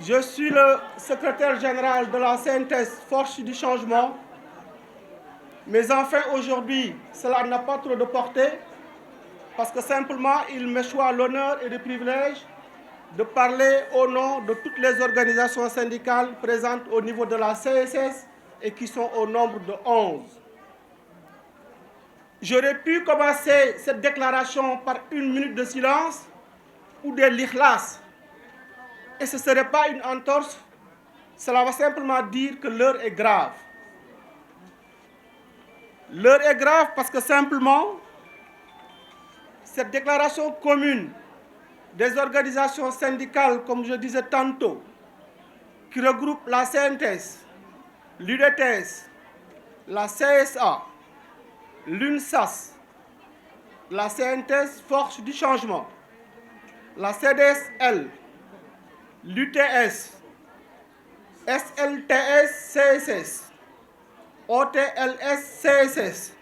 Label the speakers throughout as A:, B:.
A: Je suis le secrétaire général de la synthèse Force du Changement, mais enfin aujourd'hui, cela n'a pas trop de portée parce que simplement il me choisit l'honneur et le privilège de parler au nom de toutes les organisations syndicales présentes au niveau de la CSS et qui sont au nombre de 11. J'aurais pu commencer cette déclaration par une minute de silence ou des l'ikhlas. Et ce ne serait pas une entorse, cela va simplement dire que l'heure est grave. L'heure est grave parce que simplement, cette déclaration commune des organisations syndicales, comme je disais tantôt, qui regroupe la CNTS, l'UDTS, la CSA, l'UNSAS, la CNTS Force du Changement, la CDSL, l'UTS, SLTS CSS, OTLS CSS,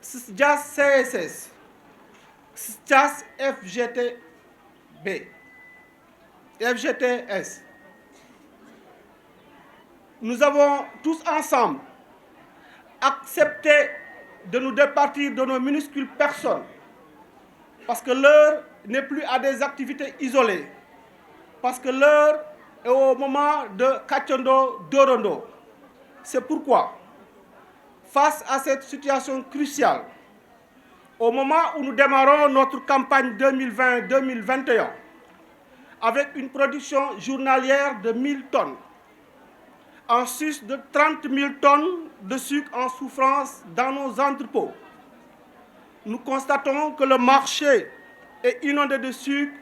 A: SJAS CSS, SJAS FGTS. Nous avons tous ensemble accepté de nous départir de nos minuscules personnes parce que l'heure n'est plus à des activités isolées, parce que l'heure est au moment de Kachondo Dorondo. C'est pourquoi, face à cette situation cruciale, au moment où nous démarrons notre campagne 2020-2021, avec une production journalière de 1000 tonnes, en sus de 30 000 tonnes de sucre en souffrance dans nos entrepôts, nous constatons que le marché est inondé de sucre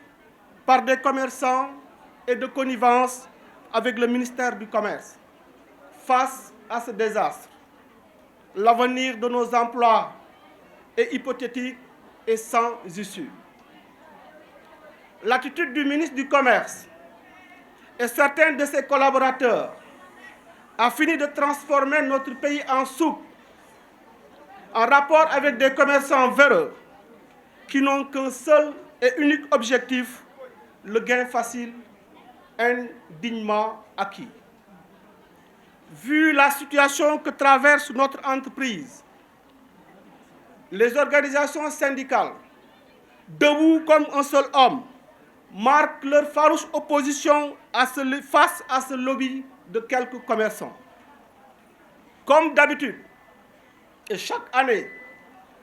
A: par des commerçants et de connivence avec le ministère du Commerce. Face à ce désastre, l'avenir de nos emplois est hypothétique et sans issue. L'attitude du ministre du Commerce et certains de ses collaborateurs a fini de transformer notre pays en soupe en rapport avec des commerçants véreux qui n'ont qu'un seul et unique objectif, le gain facile, indignement acquis. Vu la situation que traverse notre entreprise, les organisations syndicales, debout comme un seul homme, marquent leur farouche opposition face à ce lobby de quelques commerçants. Comme d'habitude, et chaque année,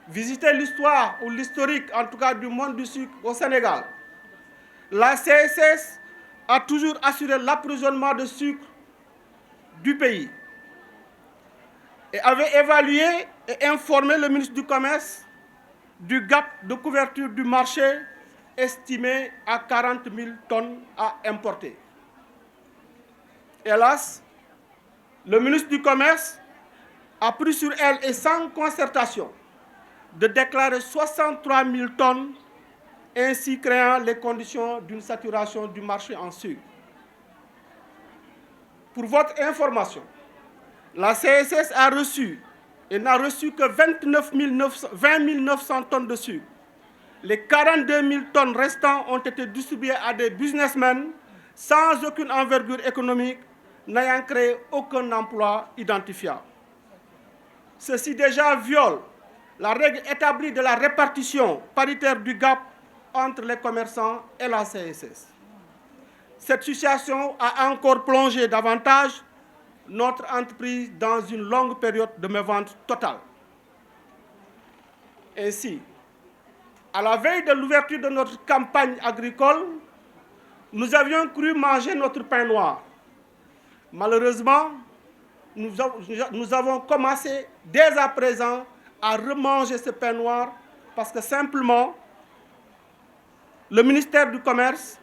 A: visiter l'histoire ou l'historique, en tout cas du monde du sucre au Sénégal, la CSS a toujours assuré l'approvisionnement de sucre du pays et avait évalué et informé le ministre du Commerce du gap de couverture du marché estimé à 40 000 tonnes à importer. Hélas, le ministre du Commerce a pris sur elle et sans concertation de déclarer 63 000 tonnes, ainsi créant les conditions d'une saturation du marché en sucre. Pour votre information, la CSS a reçu et n'a reçu que 20 900 tonnes de sucre. Les 42 000 tonnes restantes ont été distribuées à des businessmen sans aucune envergure économique, n'ayant créé aucun emploi identifiable. Ceci déjà viole la règle établie de la répartition paritaire du gap entre les commerçants et la CSS. Cette situation a encore plongé davantage notre entreprise dans une longue période de mévente totale. Ainsi, à la veille de l'ouverture de notre campagne agricole, nous avions cru manger notre pain noir. Malheureusement, nous avons commencé dès à présent à remanger ce pain noir parce que simplement, le ministère du Commerce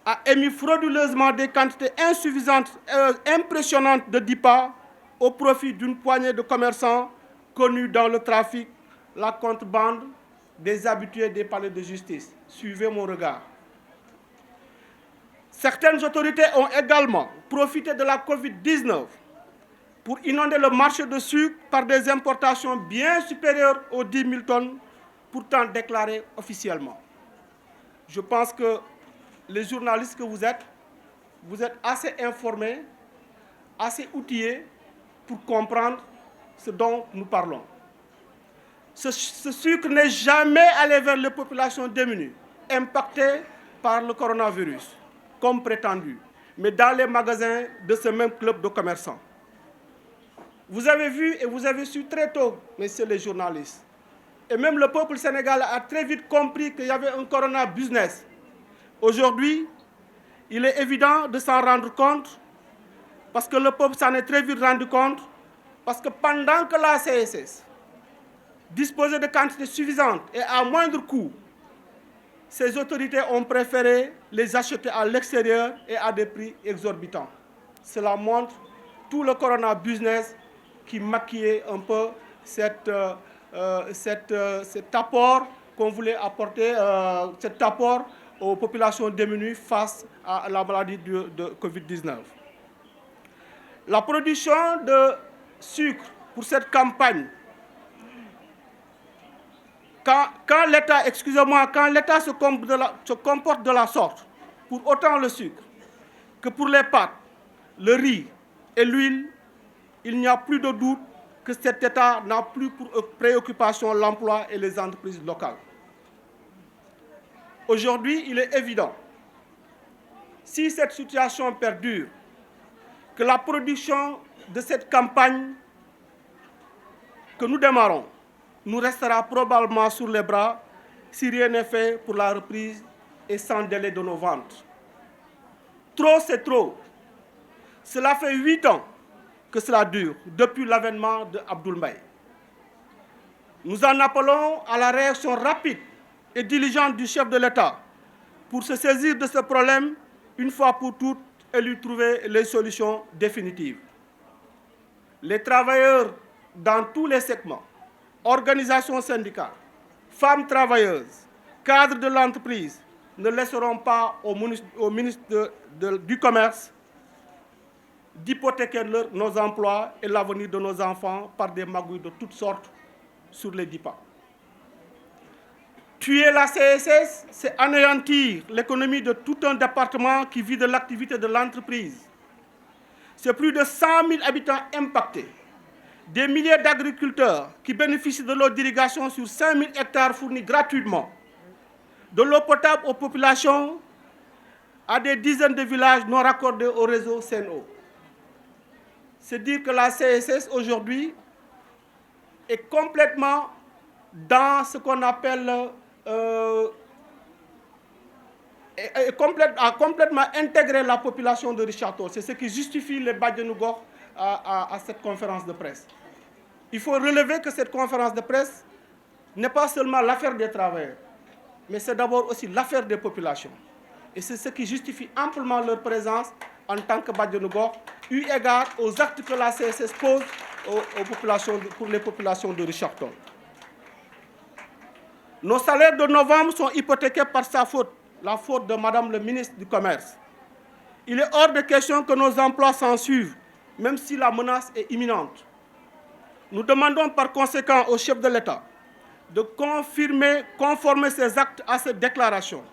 A: a émis frauduleusement des quantités insuffisantes et impressionnantes de DIPA au profit d'une poignée de commerçants connus dans le trafic, la contrebande, des habitués des palais de justice. Suivez mon regard. Certaines autorités ont également profité de la Covid-19 pour inonder le marché de sucre par des importations bien supérieures aux 10 000 tonnes, pourtant déclarées officiellement. Je pense que les journalistes que vous êtes, vous êtes assez informés, assez outillés pour comprendre ce dont nous parlons. Ce sucre n'est jamais allé vers les populations démunies, impactées par le coronavirus, comme prétendu, mais dans les magasins de ce même club de commerçants. Vous avez vu et vous avez su très tôt, messieurs les journalistes, et même le peuple sénégalais a très vite compris qu'il y avait un corona business. Aujourd'hui, il est évident de s'en rendre compte, parce que le peuple s'en est très vite rendu compte, parce que pendant que la CSS disposait de quantités suffisantes et à moindre coût, ces autorités ont préféré les acheter à l'extérieur et à des prix exorbitants. Cela montre tout le corona business qui maquillait un peu cet apport qu'on voulait apporter, cet apport aux populations démunies face à la maladie de Covid-19. La production de sucre pour cette campagne, quand l'État, quand l'État se comporte de la sorte, pour autant le sucre que pour les pâtes, le riz et l'huile, il n'y a plus de doute que cet État n'a plus pour préoccupation l'emploi et les entreprises locales. Aujourd'hui, il est évident, si cette situation perdure, que la production de cette campagne que nous démarrons nous restera probablement sur les bras si rien n'est fait pour la reprise et sans délai de nos ventes. Trop, c'est trop. Cela fait 8 ans que cela dure, depuis l'avènement de Abdoul Mbaye. Nous en appelons à la réaction rapide et diligente du chef de l'État pour se saisir de ce problème une fois pour toutes et lui trouver les solutions définitives. Les travailleurs dans tous les segments, organisations syndicales, femmes travailleuses, cadres de l'entreprise, ne laisseront pas au ministre du Commerce d'hypothéquer nos emplois et l'avenir de nos enfants par des magouilles de toutes sortes sur les DIPA. Tuer la CSS, c'est anéantir l'économie de tout un département qui vit de l'activité de l'entreprise. C'est plus de 100 000 habitants impactés, des milliers d'agriculteurs qui bénéficient de l'eau d'irrigation sur 5 000 hectares fournis gratuitement, de l'eau potable aux populations, à des dizaines de villages non raccordés au réseau Sen'Eau. C'est dire que la CSS aujourd'hui est complètement dans ce qu'on appelle a complètement intégré la population de Richard Toll. C'est ce qui justifie les Badianou Gox à cette conférence de presse. Il faut relever que cette conférence de presse n'est pas seulement l'affaire des travailleurs, mais c'est d'abord aussi l'affaire des populations. Et c'est ce qui justifie amplement leur présence en tant que Badianou Gox, eu égard aux actes que la CSS pose pour les populations de Richard Toll. Nos salaires de novembre sont hypothéqués par sa faute, la faute de Madame le ministre du Commerce. Il est hors de question que nos emplois s'en suivent, même si la menace est imminente. Nous demandons par conséquent au chef de l'État de conformer ses actes à cette déclaration.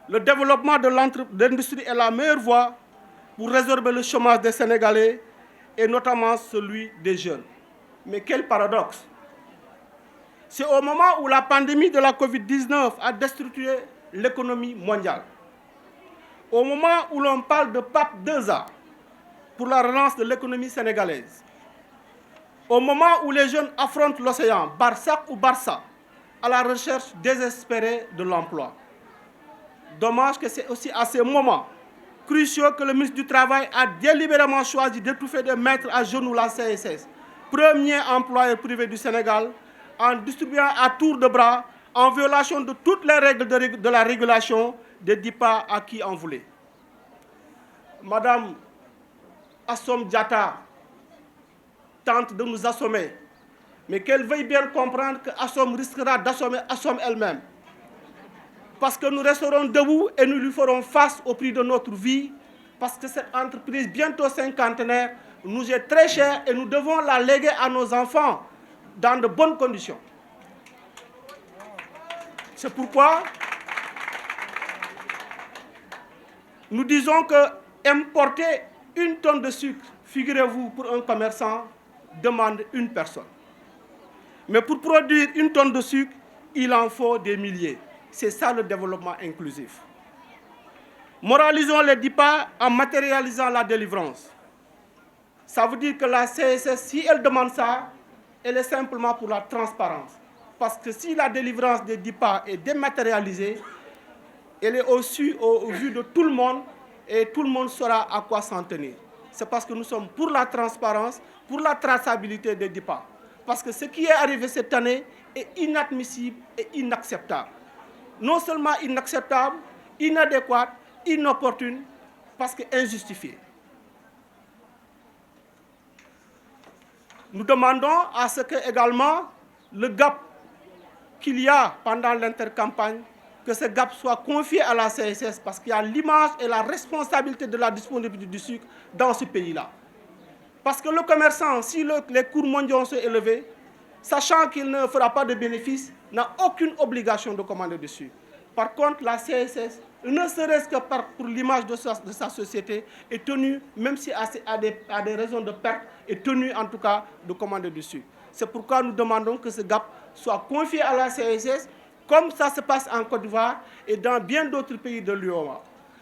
A: Le développement de l'industrie est la meilleure voie pour résorber le chômage des Sénégalais et notamment celui des jeunes. Mais quel paradoxe! C'est au moment où la pandémie de la Covid-19 a destructuré l'économie mondiale, au moment où l'on parle de PAP 2A pour la relance de l'économie sénégalaise, au moment où les jeunes affrontent l'océan, Barsac ou Barça, à la recherche désespérée de l'emploi. Dommage que c'est aussi à ces moments cruciaux que le ministre du Travail a délibérément choisi d'étouffer, de mettre à genoux la CSS, premier employeur privé du Sénégal, en distribuant à tour de bras, en violation de toutes les règles de la régulation, des DIPA à qui en voulait. Madame Assom Diatta tente de nous assommer, mais qu'elle veuille bien comprendre que Assom risquera d'assommer Assom elle-même. Parce que nous resterons debout et nous lui ferons face au prix de notre vie, parce que cette entreprise, bientôt cinquantenaire, nous est très chère et nous devons la léguer à nos enfants dans de bonnes conditions. C'est pourquoi nous disons que Importer 1 tonne de sucre, figurez-vous, pour un commerçant, demande 1 personne. Mais pour produire 1 tonne de sucre, il en faut des milliers. C'est ça le développement inclusif. Moralisons les DIPA en matérialisant la délivrance. Ça veut dire que la CSS, si elle demande ça, elle est simplement pour la transparence. Parce que si la délivrance des DIPA est dématérialisée, elle est au vu de tout le monde et tout le monde saura à quoi s'en tenir. C'est parce que nous sommes pour la transparence, pour la traçabilité des DIPA. Parce que ce qui est arrivé cette année est inadmissible et inacceptable. Non seulement inacceptable, inadéquat, inopportune, parce que injustifié. Nous demandons à ce que également le gap qu'il y a pendant l'intercampagne, que ce gap soit confié à la CSS parce qu'il y a l'image et la responsabilité de la disponibilité du sucre dans ce pays-là. Parce que le commerçant, si les cours mondiaux sont élevés, sachant qu'il ne fera pas de bénéfices, n'a aucune obligation de commander du sucre. Par contre, la CSS, ne serait-ce que pour l'image de sa société, est tenue, même si à des raisons de perte, est tenue en tout cas de commander du sucre. C'est pourquoi nous demandons que ce gap soit confié à la CSS, comme ça se passe en Côte d'Ivoire et dans bien d'autres pays de l'UOMA.